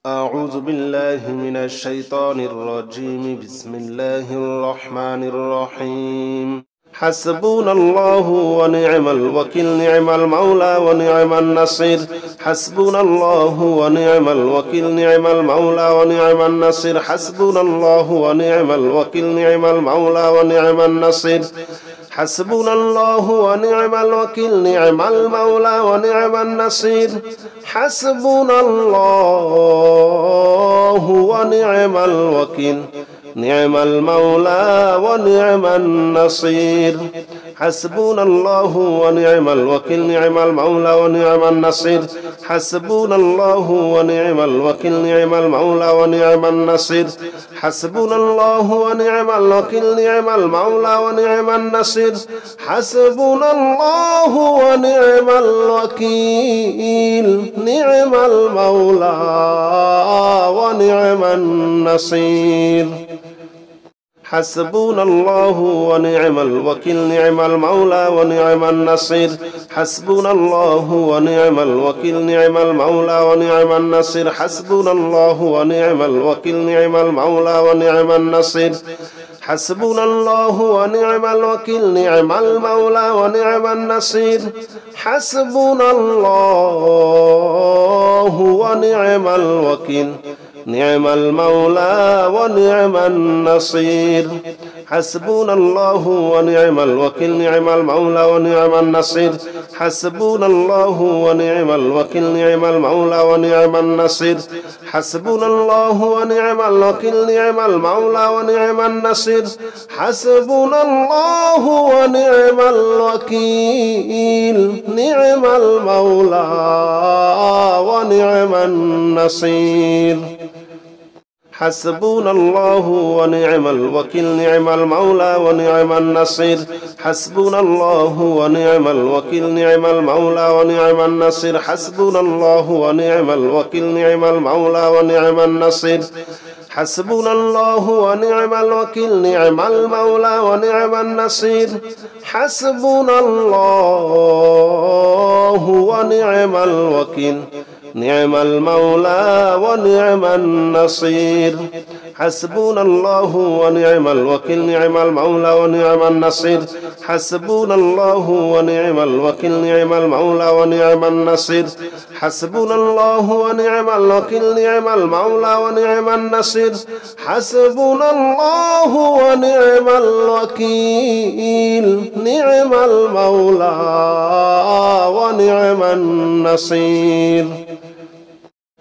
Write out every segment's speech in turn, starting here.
أعوذ بالله من الشيطان الرجيم. بسم الله الرحمن الرحيم. حسبنا الله ونعم الوكيل، نعم المولى ونعم النصير. حسبنا الله ونعم الوكيل، نعم المولى ونعم النصير. حسبنا الله ونعم الوكيل، نعم المولى ونعم النصير. حسبنا الله ونعم الوكيل، نعم المولى ونعم النصير. حسبنا الله ونعم الوكيل، نعم المولى ونعم النصير. حسبنا الله ونعم الوكيل، نعم المولى ونعم النصير. حسبنا الله ونعم الوكيل، نعم المولى ونعم النصير. حسبنا الله ونعم الوكيل، نعم المولى ونعم النصير. حسبنا الله ونعم الوكيل، نعم المولى ونعم النصير. حسبنا الله ونعم الوكيل، نعم المولى ونعم النصير. حسبنا الله ونعم الوكيل، نعم المولى ونعم النصير. حسبنا الله ونعم الوكيل، نعم المولى ونعم النصير. حسبنا الله ونعم الوكيل، نعم المولى ونعم النصير. حسبنا الله ونعم الوكيل، نعم المولى ونعم النصير. حسبنا الله ونعم الوكيل، نعم المولى ونعم النصير. حسبنا الله ونعم الوكيل، نعم المولى ونعم النصير. حسبنا الله ونعم الوكيل، نعم المولى ونعم النصير. حسبنا الله ونعم الوكيل، نعم المولى ونعم النصير. حسبنا الله ونعم الوكيل، نعم المولى ونعم النصير. حسبنا الله ونعم الوكيل، نعم المولى ونعم النصير. حسبنا الله ونعم الوكيل، نعم المولى ونعم النصير. حسبنا الله ونعم الوكيل، نعم المولى ونعم النصير. حسبنا الله ونعم الوكيل، نعم المولى ونعم النصير. حسبنا الله ونعم الوكيل، نعم المولى ونعم النصير. حسبنا الله ونعم الوكيل، نعم المولى ونعم النصير. حسبنا الله ونعم الوكيل، نعم المولى ونعم النصير. حسبنا الله ونعم الوكيل، نعم المولى ونعم النصير. حسبنا الله ونعم الوكيل، نعم المولى ونعم النصير.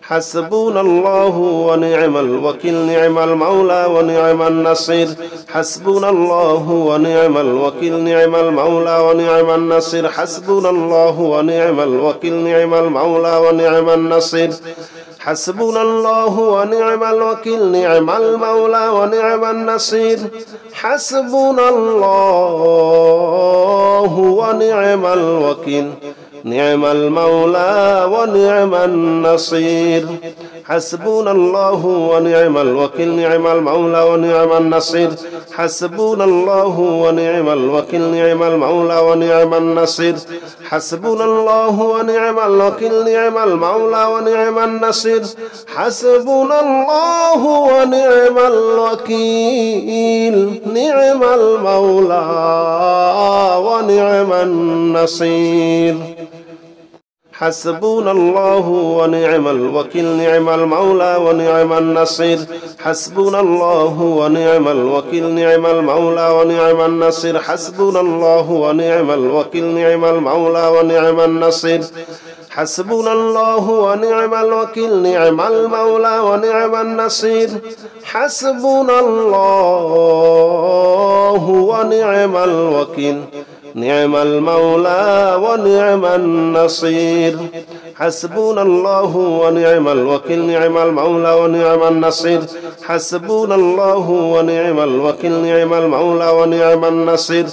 حسبنا الله ونعم الوكيل، نعم المولى ونعم النصير. حسبنا الله ونعم الوكيل، نعم المولى ونعم النصير. حسبنا الله ونعم الوكيل، نعم المولى ونعم النصير. حسبنا الله ونعم الوكيل، نعم المولى ونعم النصير. حسبنا الله ونعم الوكيل، نعم المولى ونعم النصير. حسبنا الله ونعم الوكيل، نعم المولى ونعم النصير. حسبنا الله ونعم الوكيل، نعم المولى ونعم النصير. حسبنا الله ونعم الوكيل، نعم المولى ونعم النصير. حسبنا الله ونعم الوكيل، نعم المولى ونعم النصير. حسبنا الله ونعم الوكيل، نعم المولى ونعم النصير. حسبنا الله ونعم الوكيل، نعم المولى ونعم النصير. حسبنا الله ونعم الوكيل، نعم المولى ونعم النصير. حسبنا الله ونعم الوكيل، نعم المولى ونعم النصير. حسبنا الله ونعم الوكيل، نعم المولى ونعم النصير. حسبنا الله ونعم الوكيل، نعم المولى ونعم النصير.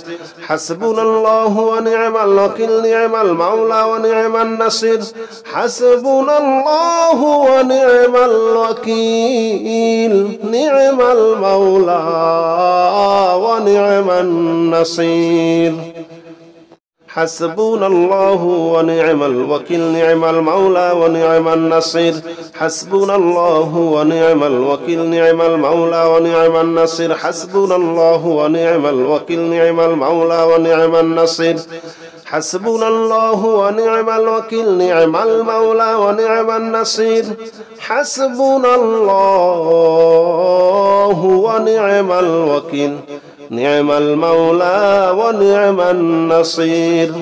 حسبنا الله ونعم الوكيل، نعم المولى ونعم النصير. حسبنا الله ونعم الوكيل، نعم المولى ونعم النصير. حسبنا الله ونعم الوكيل نعم المولى ونعم النصير حسبنا الله ونعم الوكيل نعم المولى ونعم النصير حسبنا الله ونعم الوكيل نعم المولى ونعم النصير حسبنا الله ونعم الوكيل نعم المولى ونعم النصير حسبنا الله ونعم الوكيل نعم المولى ونعم النصير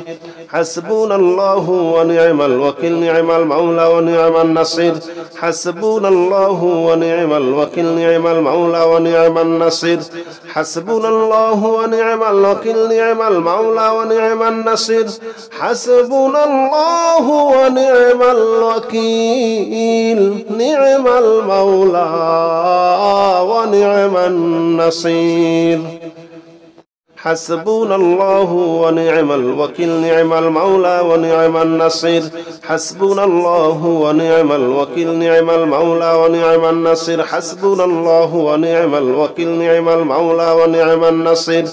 حسبنا الله ونعم الوكيل نعم المولى ونعم النصير حسبنا الله ونعم الوكيل نعم المولى ونعم النصير حسبنا الله ونعم الوكيل نعم المولى ونعم النصير حسبنا الله ونعم الوكيل نعم المولى ونعم النصير حسبنا الله ونعم الوكيل نعم المولى ونعم النصير حسبنا الله ونعم الوكيل نعم المولى ونعم النصير حسبنا الله ونعم الوكيل نعم المولى ونعم النصير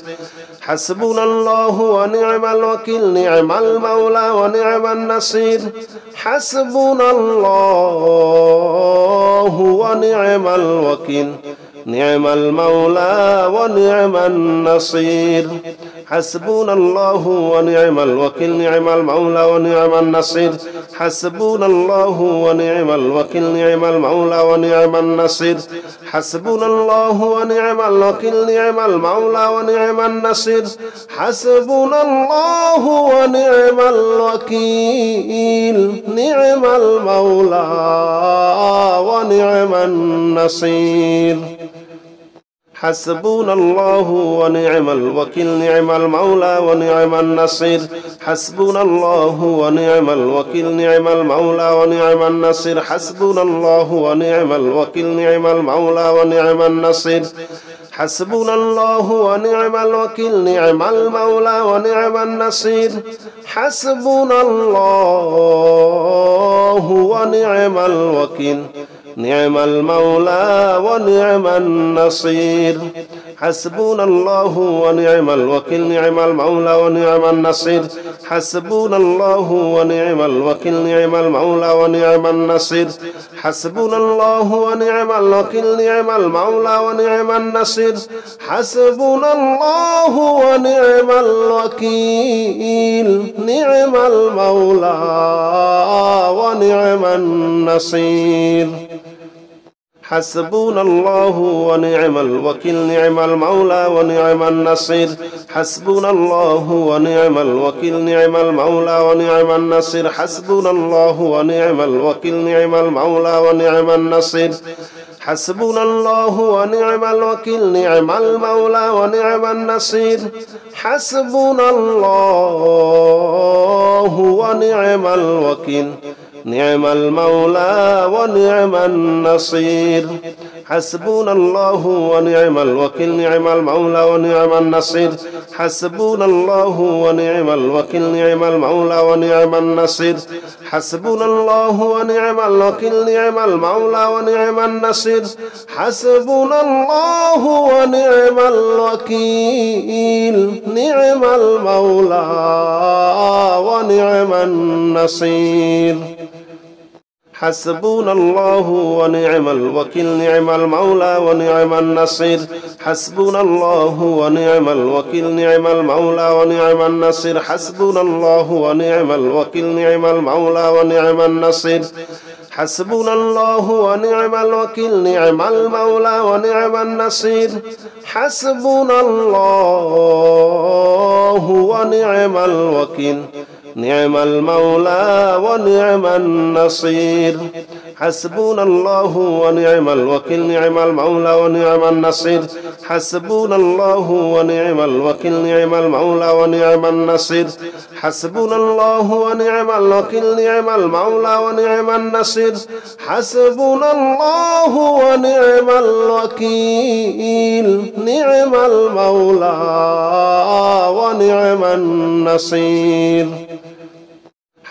حسبنا الله ونعم الوكيل نعم المولى ونعم النصير حسبنا الله ونعم الوكيل نعم المولى ونعم النصير حسبنا الله ونعم الوكيل نعم المولى ونعم النصير حسبنا الله ونعم الوكيل نعم المولى ونعم النصير حسبنا الله ونعم الوكيل نعم المولى ونعم النصير حسبنا الله ونعم الوكيل نعم المولى ونعم النصير حسبنا الله ونعم الوكيل نعم المولى ونعم النصير حسبنا الله ونعم الوكيل نعم المولى ونعم النصير حسبنا الله ونعم الوكيل نعم المولى ونعم النصير حسبنا الله ونعم الوكيل نعم المولى ونعم النصير حسبنا الله ونعم الوكيل نعم المولى ونعم النصير حسبنا الله ونعم الوكيل نعم المولى ونعم النصير حسبنا الله ونعم الوكيل نعم المولى ونعم النصير حسبنا الله ونعم الوكيل نعم المولى ونعم النصير حسبنا الله ونعم الوكيل نعم المولى ونعم النصير حسبنا الله ونعم الوكيل نعم المولى ونعم النصير حسبنا الله ونعم الوكيل نعم المولى ونعم النصير حسبنا الله ونعم الوكيل نعم المولى ونعم النصير حسبنا الله ونعم الوكيل نعم المولى ونعم النصير حسبنا الله ونعم الوكيل نعم المولى ونعم النصير حسبنا الله ونعم الوكيل نعم المولى ونعم النصير حسبنا الله ونعم الوكيل نعم المولى ونعم النصير حسبنا الله ونعم الوكيل نعم المولى ونعم النصير حسبنا الله ونعم الوكيل نعم المولى ونعم النصير حسبنا الله ونعم الوكيل نعم المولى ونعم النصير حسبنا الله ونعم الوكيل نعم المولى ونعم النصير حسبنا الله ونعم الوكيل نعم المولى ونعم النصير حسبنا الله ونعم الوكيل نعم المولى ونعم النصير حسبنا الله ونعم الوكيل نعم المولى ونعم النصير حسبنا الله ونعم الوكيل نعم المولى ونعم النصير حسبنا الله ونعم الوكيل نعم المولى ونعم النصير حسبنا الله ونعم الوكيل نعم المولى ونعم النصير حسبنا الله ونعم الوكيل نعم المولى ونعم النصير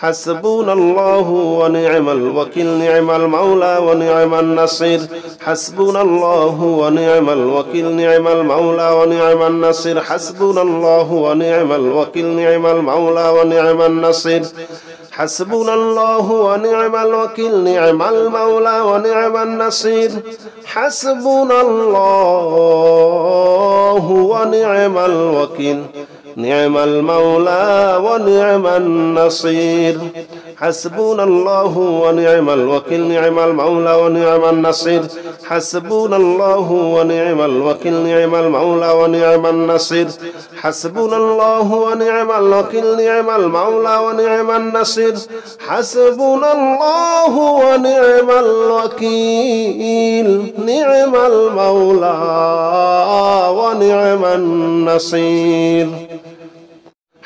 حسبنا الله ونعم الوكيل نعم المولى ونعم النصير حسبنا الله ونعم الوكيل نعم المولى ونعم النصير حسبنا الله ونعم الوكيل نعم المولى ونعم النصير حسبنا الله ونعم الوكيل نعم المولى ونعم النصير حسبنا الله ونعم الوكيل نعم المولى ونعم النصير حسبنا الله ونعم الوكيل نعم المولى ونعم النصير حسبنا الله ونعم الوكيل نعم المولى ونعم النصير حسبنا الله ونعم الوكيل نعم المولى ونعم النصير حسبنا الله ونعم الوكيل نعم المولى ونعم النصير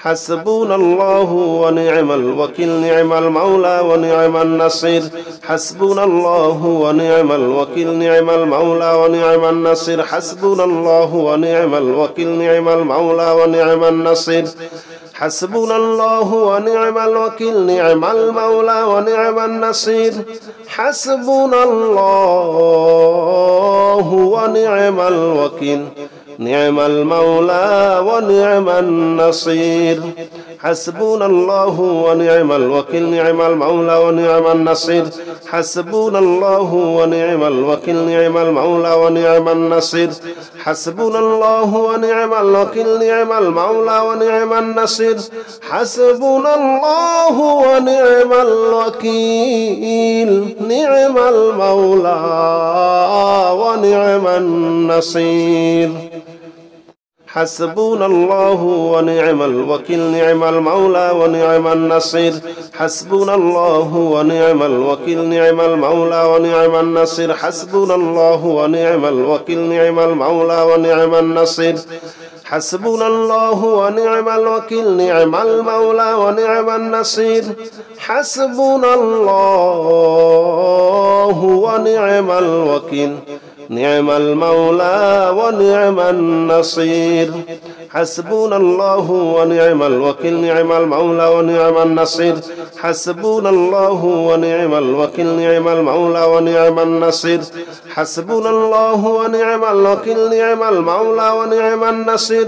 حسبنا الله ونعم الوكيل نعم المولى ونعم النصير حسبنا الله ونعم الوكيل نعم المولى ونعم النصير حسبنا الله ونعم الوكيل نعم المولى ونعم النصير حسبنا الله ونعم الوكيل نعم المولى ونعم النصير حسبنا الله ونعم الوكيل نعم المولى ونعم النصير حسبنا الله ونعم الوكيل نعم المولى ونعم النصير حسبنا الله ونعم الوكيل نعم المولى ونعم النصير حسبنا الله ونعم الوكيل نعم المولى ونعم النصير حسبنا الله ونعم الوكيل نعم المولى ونعم النصير حسبنا الله ونعم الوكيل نعم المولى ونعم النصير حسبنا الله ونعم الوكيل نعم المولى ونعم النصير حسبنا الله ونعم الوكيل نعم المولى ونعم النصير حسبنا الله ونعم الوكيل نعم المولى ونعم النصير حسبنا الله ونعم الوكيل نعم المولى ونعم النصير حسبنا الله ونعم الوكيل نعم المولى ونعم النصير حسبنا الله ونعم الوكيل نعم المولى ونعم النصير حسبنا الله ونعم الوكيل نعم المولى ونعم النصير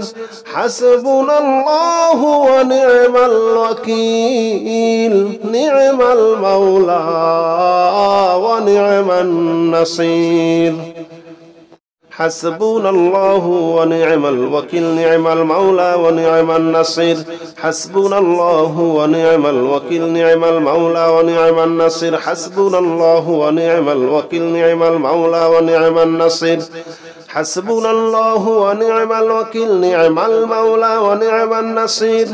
حسبنا الله ونعم الوكيل نعم المولى ونعم النصير حسبنا الله ونعم الوكيل نعم المولى ونعم النصير حسبنا الله ونعم الوكيل نعم المولى ونعم النصير حسبنا الله ونعم الوكيل نعم المولى ونعم النصير حسبنا الله ونعم الوكيل نعم المولى ونعم النصير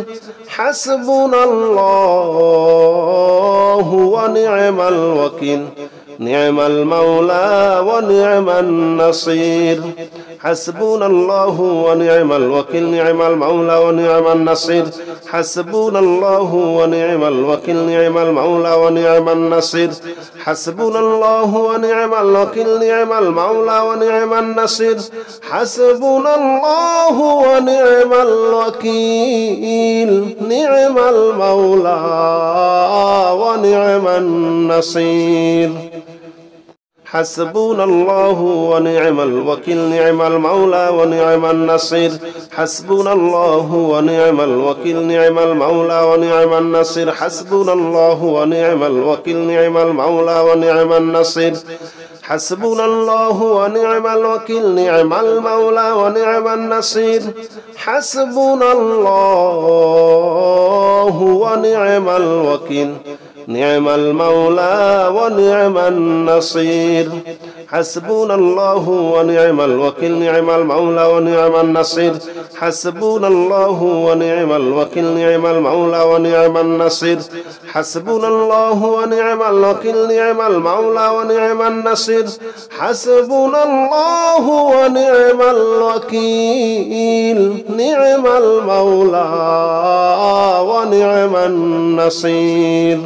حسبنا الله ونعم الوكيل نعم المولى ونعم النصير حسبنا الله ونعم الوكيل نعم المولى ونعم النصير حسبنا الله ونعم الوكيل نعم المولى ونعم النصير حسبنا الله ونعم الوكيل نعم المولى ونعم النصير حسبنا الله ونعم الوكيل نعم المولى ونعم النصير حسبنا الله ونعم الوكيل نعم المولى ونعم النصير حسبنا الله ونعم الوكيل نعم المولى ونعم النصير حسبنا الله ونعم الوكيل نعم المولى ونعم النصير حسبنا الله ونعم الوكيل نعم المولى ونعم النصير حسبنا الله ونعم الوكيل نعم المولى ونعم النصير حسبنا الله ونعم الوكيل نعم المولى ونعم النصير حسبنا الله ونعم الوكيل نعم المولى ونعم النصير حسبنا الله ونعم الوكيل نعم المولى ونعم النصير حسبنا الله ونعم الوكيل نعم المولى ونعم النصير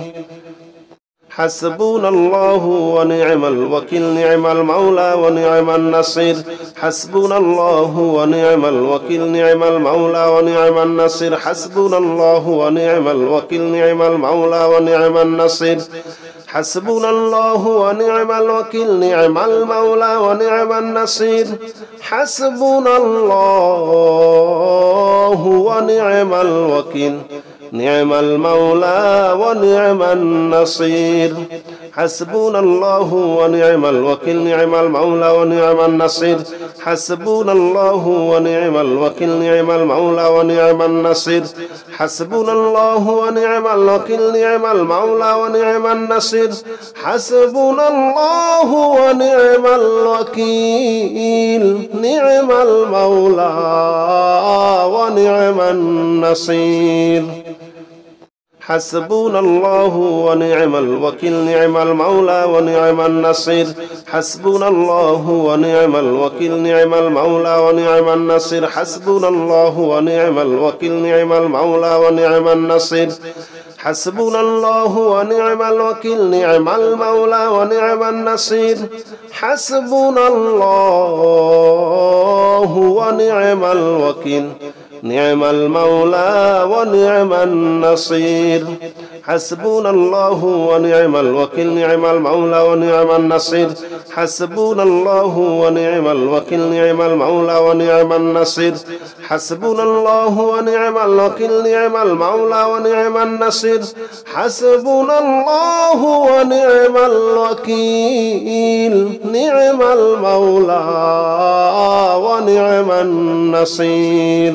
حسبنا الله ونعم الوكيل نعم المولى ونعم النصير حسبنا الله ونعم الوكيل نعم المولى ونعم النصير حسبنا الله ونعم الوكيل نعم المولى ونعم النصير حسبنا الله ونعم الوكيل نعم المولى ونعم النصير حسبنا الله ونعم الوكيل نعم المولى ونعم النصير حسبنا الله ونعم الوكيل نعم المولى ونعم النصير حسبنا الله ونعم الوكيل نعم المولى ونعم النصير حسبنا الله ونعم الوكيل نعم المولى ونعم النصير حسبنا الله ونعم الوكيل نعم المولى ونعم النصير حسبنا الله ونعم الوكيل نعم المولى ونعم النصير حسبنا الله ونعم الوكيل نعم المولى ونعم النصير حسبنا الله ونعم الوكيل نعم المولى ونعم النصير حسبنا الله ونعم الوكيل نعم المولى ونعم النصير حسبنا الله ونعم الوكيل نعم المولى ونعم النصير حسبنا الله ونعم الوكيل نعم المولى ونعم النصير حسبنا الله ونعم الوكيل نعم المولى ونعم النصير حسبنا الله ونعم الوكيل نعم المولى ونعم النصير حسبنا الله ونعم الوكيل نعم المولى ونعم النصير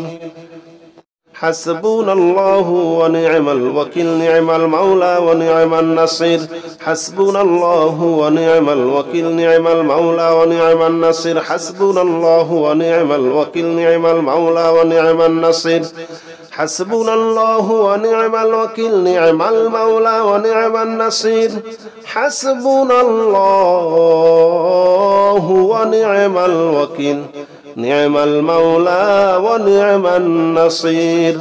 حسبنا الله ونعم الوكيل نعم المولى ونعم النصير حسبنا الله ونعم الوكيل نعم المولى ونعم النصير حسبنا الله ونعم الوكيل نعم المولى ونعم النصير حسبنا الله ونعم الوكيل نعم المولى ونعم النصير حسبنا الله ونعم الوكيل نعم المولى ونعم النصير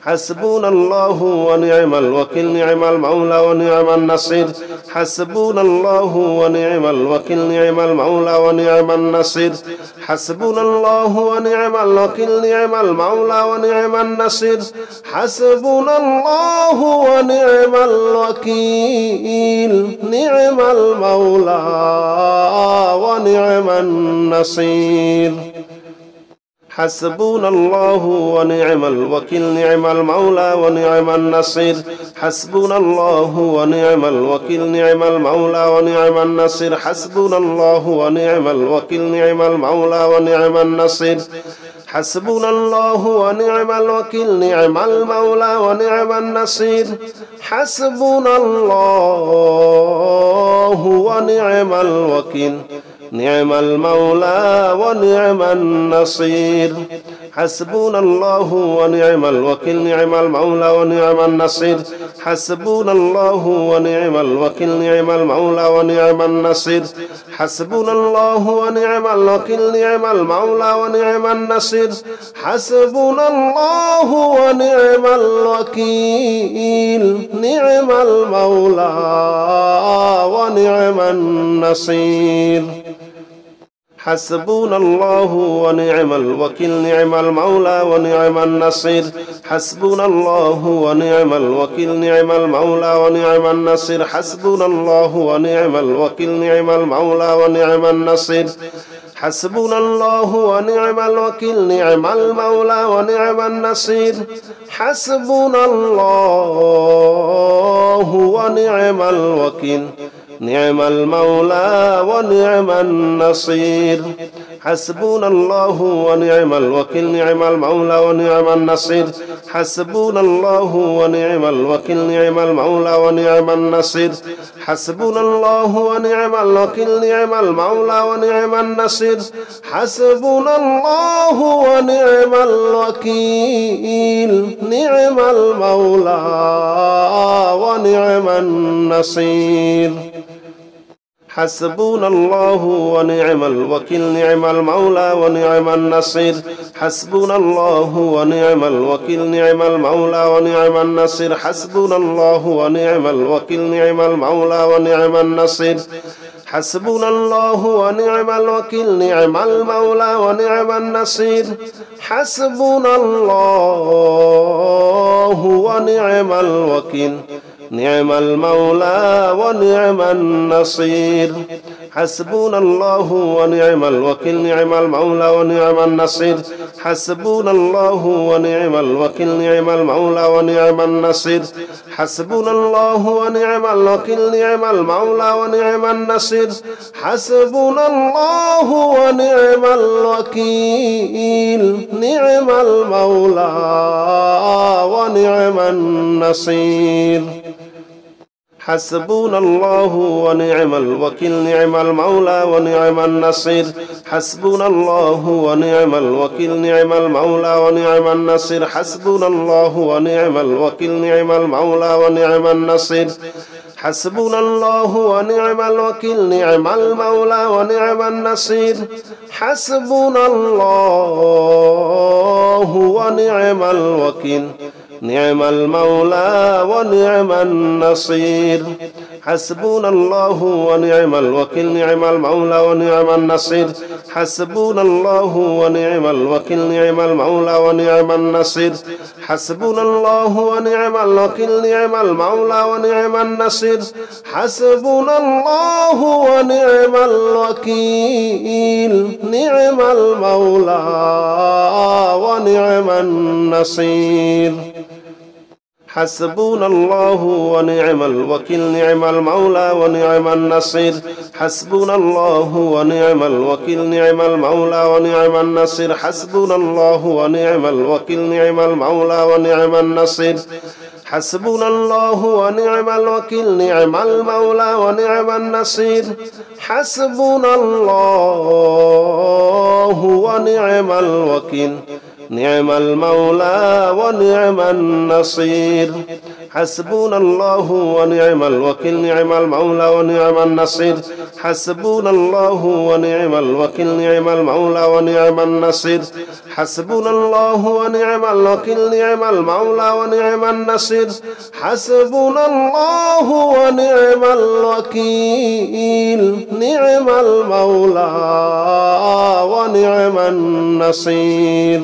حسبنا الله ونعم الوكيل نعم المولى ونعم النصير حسبنا الله ونعم الوكيل نعم المولى ونعم النصير حسبنا الله ونعم الوكيل نعم المولى ونعم النصير حسبنا الله ونعم الوكيل نعم المولى ونعم النصير حسبنا الله ونعم الوكيل نعم المولى ونعم النصير حسبنا الله ونعم الوكيل نعم المولى ونعم النصير حسبنا الله ونعم الوكيل نعم المولى ونعم النصير حسبنا الله ونعم الوكيل نعم المولى ونعم النصير حسبنا الله ونعم الوكيل نعم المولى ونعم النصير حسبنا الله ونعم الوكيل نعم المولى ونعم النصير حسبنا الله ونعم الوكيل نعم المولى ونعم النصير حسبنا الله ونعم الوكيل نعم المولى ونعم النصير حسبنا الله ونعم الوكيل نعم المولى ونعم النصير حسبنا الله ونعم الوكيل نعم المولى ونعم النصير حسبنا الله ونعم الوكيل نعم المولى ونعم النصير حسبنا الله ونعم الوكيل نعم المولى ونعم النصير حسبنا الله ونعم الوكيل نعم المولى ونعم النصير حسبنا الله ونعم الوكيل نعم المولى ونعم النصير حسبنا الله ونعم الوكيل نعم المولى ونعم النصير حسبنا الله ونعم الوكيل نعم المولى ونعم النصير حسبنا الله ونعم الوكيل نعم المولى ونعم النصير حسبنا الله ونعم الوكيل نعم المولى ونعم النصير حسبنا الله ونعم الوكيل نعم المولى ونعم النصير حسبنا الله ونعم الوكيل نعم المولى ونعم النصير حسبنا الله ونعم الوكيل نعم المولى ونعم النصير حسبنا الله ونعم الوكيل نعم المولى ونعم النصير حسبنا الله ونعم الوكيل نعم المولى ونعم النصير حسبنا الله ونعم الوكيل نعم المولى ونعم النصير حسبنا الله ونعم الوكيل نعم المولى ونعم النصير حسبنا الله ونعم الوكيل نعم المولى ونعم النصير حسبنا الله ونعم الوكيل نعم المولى ونعم النصير حسبنا الله ونعم الوكيل نعم المولى ونعم النصير حسبنا الله ونعم الوكيل نعم المولى ونعم النصير حسبنا الله ونعم الوكيل نعم المولى ونعم النصير حسبنا الله ونعم الوكيل نعم المولى ونعم النصير حسبنا الله ونعم الوكيل نعم المولى ونعم النصير حسبنا الله ونعم الوكيل نعم المولى ونعم النصير حسبنا الله ونعم الوكيل نعم المولى ونعم النصير حسبنا الله ونعم الوكيل نعم المولى ونعم النصير حسبنا الله ونعم الوكيل نعم المولى ونعم النصير حسبنا الله ونعم الوكيل نعم المولى ونعم النصير حسبنا الله ونعم الوكيل نعم المولى ونعم النصير حسبنا الله ونعم الوكيل نعم المولى ونعم النصير حسبنا الله ونعم الوكيل نعم المولى ونعم النصير حسبنا الله ونعم الوكيل نعم المولى ونعم النصير حسبنا الله ونعم الوكيل نعم المولى ونعم النصير حسبنا الله ونعم الوكيل نعم المولى ونعم النصير حسبنا الله ونعم الوكيل نعم المولى ونعم النصير حسبنا الله ونعم الوكيل نعم المولى ونعم النصير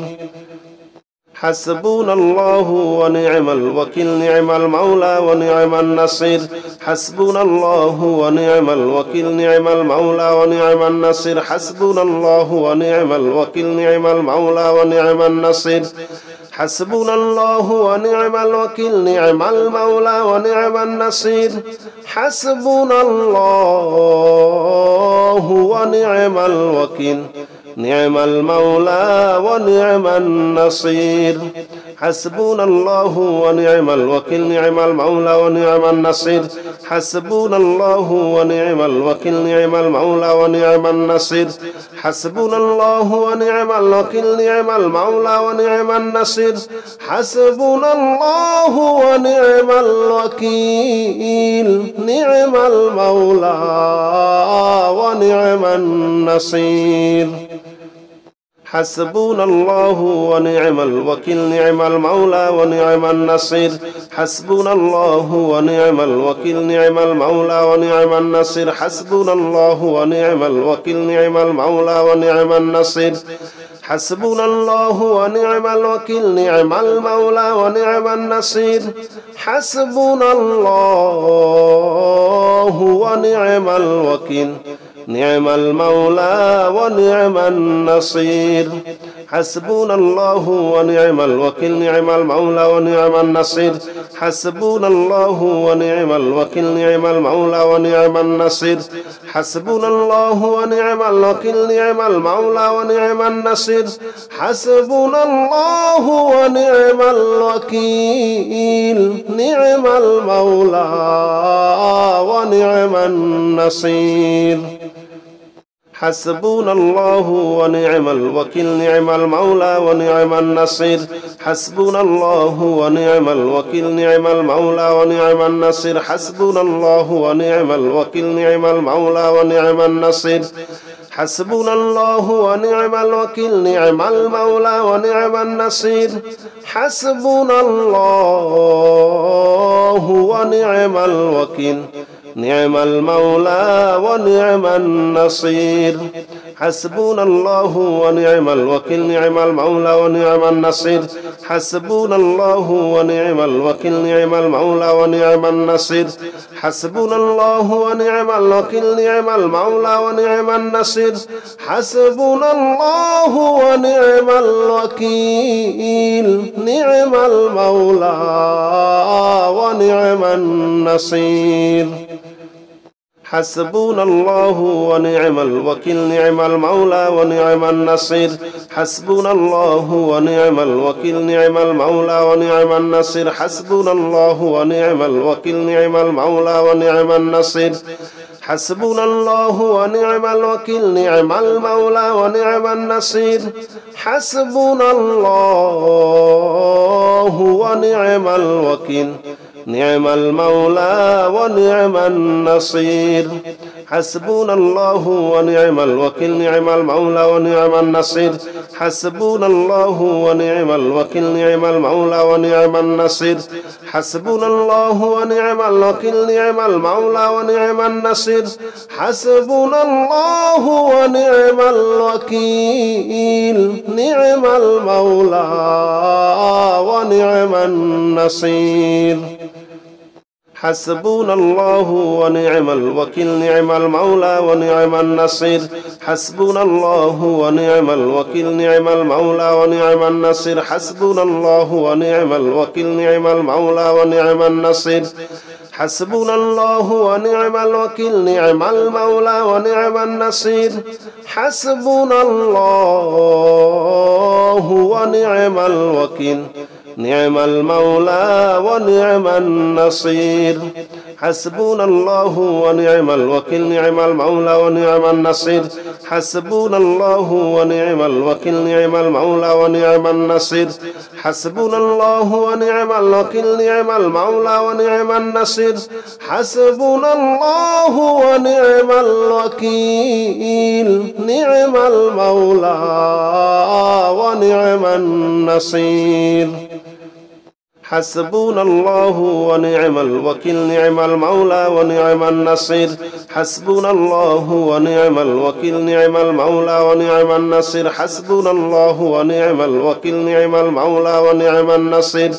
حسبنا الله ونعم الوكيل نعم المولى ونعم النصير حسبنا الله ونعم الوكيل نعم المولى ونعم النصير حسبنا الله ونعم الوكيل نعم المولى ونعم النصير حسبنا الله ونعم الوكيل نعم المولى ونعم النصير حسبنا الله ونعم الوكيل نعم المولى ونعم النصير حسبنا الله ونعم الوكيل نعم المولى ونعم النصير حسبنا الله ونعم الوكيل نعم المولى ونعم النصير حسبنا الله ونعم الوكيل نعم المولى ونعم النصير حسبنا الله ونعم الوكيل نعم المولى ونعم النصير حسبنا الله ونعم الوكيل نعم المولى ونعم النصير حسبنا الله ونعم الوكيل نعم المولى ونعم النصير حسبنا الله ونعم الوكيل نعم المولى ونعم النصير حسبنا الله ونعم الوكيل نعم المولى ونعم النصير حسبنا الله ونعم الوكيل نعم المولى ونعم النصير حسبنا الله ونعم الوكيل نعم المولى ونعم النصير حسبنا الله ونعم الوكيل نعم المولى ونعم النصير حسبنا الله ونعم الوكيل نعم المولى ونعم النصير حسبنا الله ونعم الوكيل نعم المولى ونعم النصير حسبنا الله ونعم الوكيل نعم المولى ونعم النصير حسبنا الله ونعم الوكيل نعم المولى ونعم النصير حسبنا الله ونعم الوكيل نعم المولى ونعم النصير حسبنا الله ونعم الوكيل نعم المولى ونعم النصير حسبنا الله ونعم الوكيل نعم المولى ونعم النصير حسبنا الله ونعم الوكيل نعم المولى ونعم النصير حسبنا الله ونعم الوكيل نعم المولى ونعم النصير حسبنا الله ونعم الوكيل نعم المولى ونعم النصير حسبنا الله ونعم الوكيل نعم المولى ونعم النصير حسبنا الله ونعم الوكيل نعم المولى ونعم النصير حسبنا الله ونعم الوكيل نعم المولى ونعم النصير حسبنا الله ونعم الوكيل نعم المولى ونعم النصير حسبنا الله ونعم الوكيل نعم المولى ونعم النصير حسبنا الله ونعم الوكيل نعم المولى ونعم النصير حسبنا الله ونعم الوكيل نعم المولى ونعم النصير حسبنا الله ونعم الوكيل نعم المولى ونعم النصير حسبنا الله ونعم الوكيل نعم المولى ونعم النصير حسبنا الله ونعم الوكيل نعم المولى ونعم النصير حسبنا الله ونعم الوكيل نعم المولى ونعم النصير حسبنا الله ونعم الوكيل نعم المولى ونعم النصير حسبنا الله ونعم الوكيل نعم المولى ونعم النصير حسبنا الله ونعم الوكيل نعم المولى ونعم النصير حسبنا الله ونعم الوكيل نعم المولى ونعم النصير حسبنا الله ونعم الوكيل نعم المولى ونعم النصير حسبنا الله ونعم الوكيل نعم المولى ونعم النصير حسبنا الله ونعم الوكيل نعم المولى ونعم النصير حسبنا الله ونعم الوكيل نعم المولى ونعم النصير حسبنا الله ونعم الوكيل نعم المولى ونعم النصير حسبنا الله ونعم الوكيل نعم المولى ونعم النصير حسبنا الله ونعم الوكيل نعم المولى ونعم النصير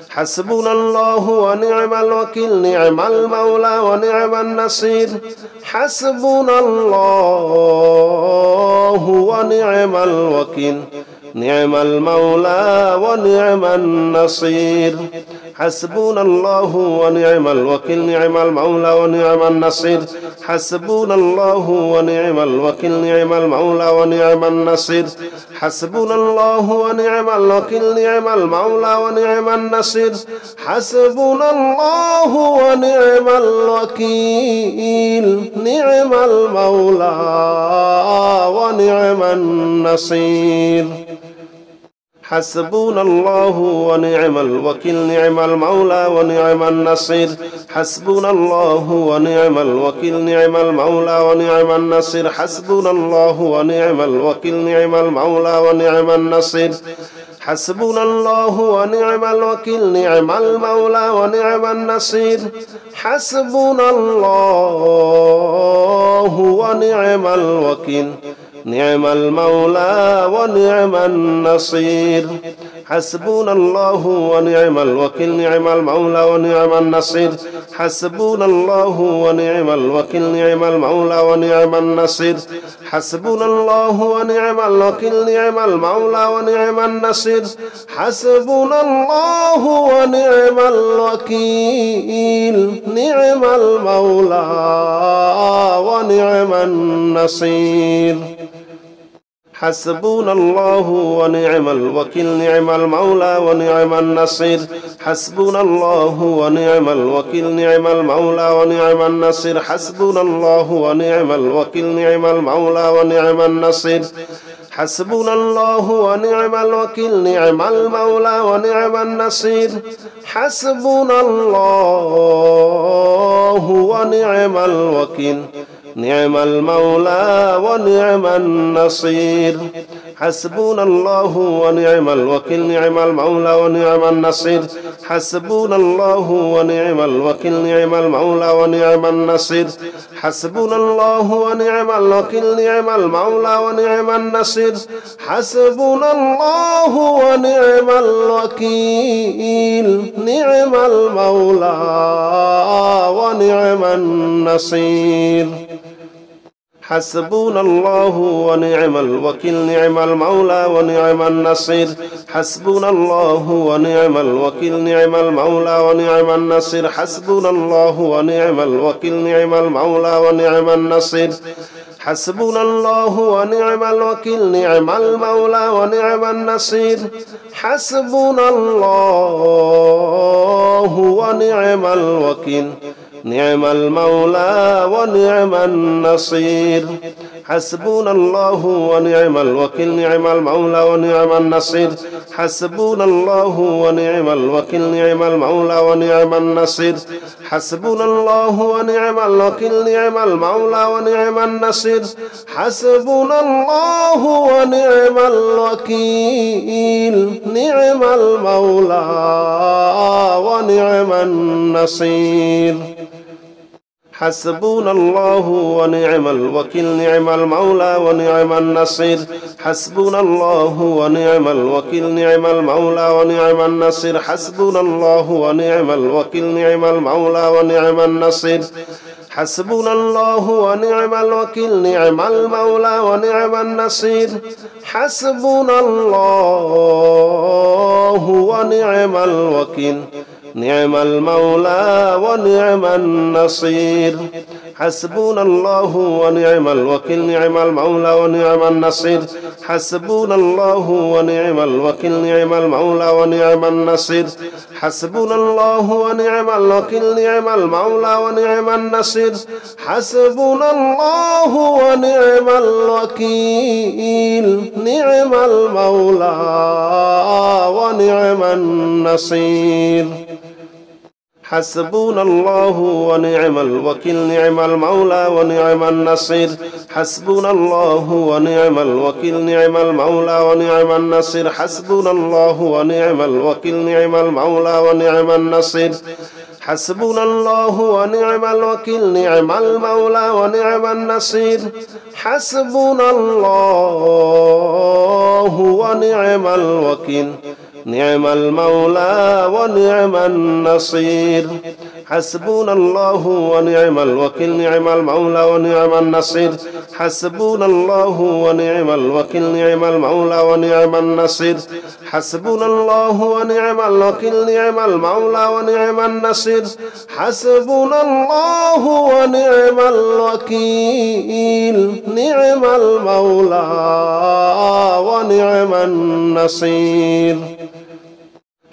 حسبنا الله ونعم الوكيل نعم المولى ونعم النصير حسبنا الله ونعم الوكيل نعم المولى ونعم النصير حسبنا الله ونعم الوكيل نعم المولى ونعم النصير حسبنا الله ونعم الوكيل نعم المولى ونعم النصير حسبنا الله ونعم الوكيل نعم المولى ونعم النصير حسبنا الله ونعم الوكيل نعم المولى ونعم النصير حسبنا الله ونعم الوكيل نعم المولى ونعم النصير حسبنا الله ونعم الوكيل نعم المولى ونعم النصير حسبنا الله ونعم الوكيل نعم المولى ونعم النصير حسبنا الله ونعم الوكيل نعم المولى ونعم النصير حسبنا الله ونعم الوكيل نعم المولى ونعم النصير حسبنا الله ونعم الوكيل نعم المولى ونعم النصير حسبنا الله ونعم الوكيل نعم المولى ونعم النصير حسبنا الله ونعم الوكيل نعم المولى ونعم النصير حسبنا الله ونعم الوكيل نعم المولى ونعم النصير حسبنا الله ونعم الوكيل نعم المولى ونعم النصير حسبنا الله ونعم الوكيل نعم المولى ونعم النصير حسبنا الله ونعم الوكيل نعم المولى ونعم النصير حسبنا الله ونعم الوكيل نعم المولى ونعم النصير حسبنا الله ونعم الوكيل نعم المولى ونعم النصير حسبنا الله ونعم الوكيل نعم المولى ونعم النصير حسبنا الله ونعم الوكيل نعم المولى ونعم النصير حسبنا الله ونعم الوكيل نعم المولى ونعم النصير حسبنا الله ونعم الوكيل نعم المولى ونعم النصير حسبنا الله ونعم الوكيل نعم المولى ونعم النصير حسبنا الله ونعم الوكيل نعم المولى ونعم النصير حسبنا الله ونعم الوكيل نعم المولى ونعم النصير حسبنا الله ونعم الوكيل نعم المولى ونعم النصير حسبنا الله ونعم الوكيل نعم المولى ونعم النصير حسبنا الله ونعم الوكيل نعم المولى ونعم النصير حسبنا الله ونعم الوكيل نعم المولى ونعم النصير حسبنا الله ونعم الوكيل نعم المولى ونعم النصير حسبنا الله ونعم الوكيل نعم المولى ونعم النصير حسبنا الله ونعم الوكيل نعم المولى ونعم النصير حسبنا الله ونعم الوكيل نعم المولى ونعم النصير حسبنا الله ونعم الوكيل نعم المولى ونعم النصير حسبنا الله ونعم الوكيل نعم المولى ونعم النصير حسبنا الله ونعم الوكيل نعم المولى ونعم النصير حسبنا الله ونعم الوكيل نعم المولى ونعم النصير حسبنا الله ونعم الوكيل نعم المولى ونعم النصير حسبنا الله ونعم الوكيل نعم المولى ونعم النصير حسبنا الله ونعم الوكيل نعم المولى ونعم النصير حسبنا الله ونعم الوكيل نعم المولى ونعم النصير حسبنا الله ونعم الوكيل نعم المولى ونعم النصير حسبنا الله ونعم الوكيل نعم المولى ونعم النصير حسبنا الله ونعم الوكيل نعم المولى ونعم النصير حسبنا الله ونعم الوكيل نعم المولى ونعم النصير حسبنا الله ونعم الوكيل نعم المولى ونعم النصير حسبنا الله ونعم الوكيل نعم المولى ونعم النصير حسبنا الله ونعم الوكيل نعم المولى ونعم النصير حسبنا الله ونعم الوكيل نعم المولى ونعم النصير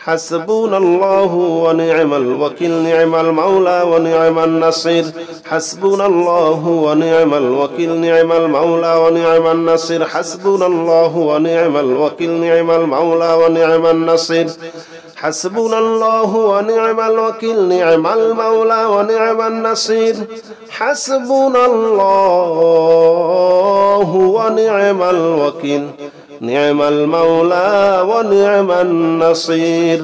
حسبنا الله ونعم الوكيل نعم المولى ونعم النصير حسبنا الله ونعم الوكيل نعم المولى ونعم النصير حسبنا الله ونعم الوكيل نعم المولى ونعم النصير حسبنا الله ونعم الوكيل نعم المولى ونعم النصير حسبنا الله ونعم الوكيل نعم المولى ونعم النصير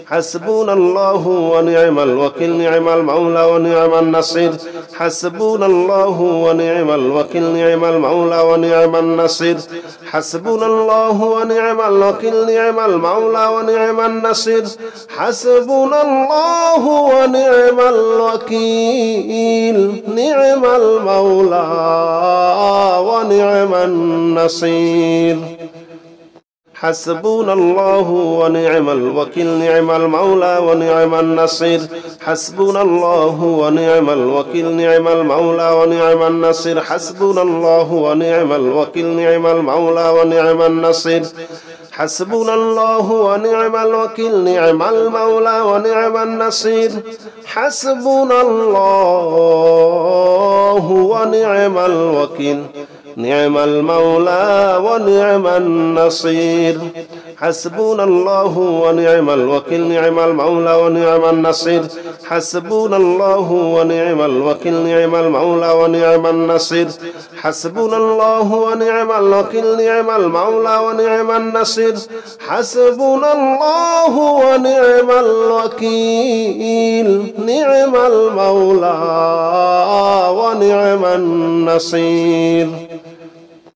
حسبنا الله ونعم الوكيل نعم المولى ونعم النصير حسبنا الله ونعم الوكيل نعم المولى ونعم النصير حسبنا الله ونعم الوكيل نعم المولى ونعم النصير حسبنا الله ونعم الوكيل نعم المولى ونعم النصير حسبنا الله ونعم الوكيل نعم المولى ونعم النصير حسبنا الله ونعم الوكيل نعم المولى ونعم النصير حسبنا الله ونعم الوكيل نعم المولى ونعم النصير حسبنا الله ونعم الوكيل نعم المولى ونعم النصير حسبنا الله ونعم الوكيل نعم المولى ونعم النصير حسبنا الله ونعم الوكيل نعم المولى ونعم النصير حسبنا الله ونعم الوكيل نعم المولى ونعم النصير حسبنا الله ونعم الوكيل نعم المولى ونعم النصير حسبنا الله ونعم الوكيل نعم المولى ونعم النصير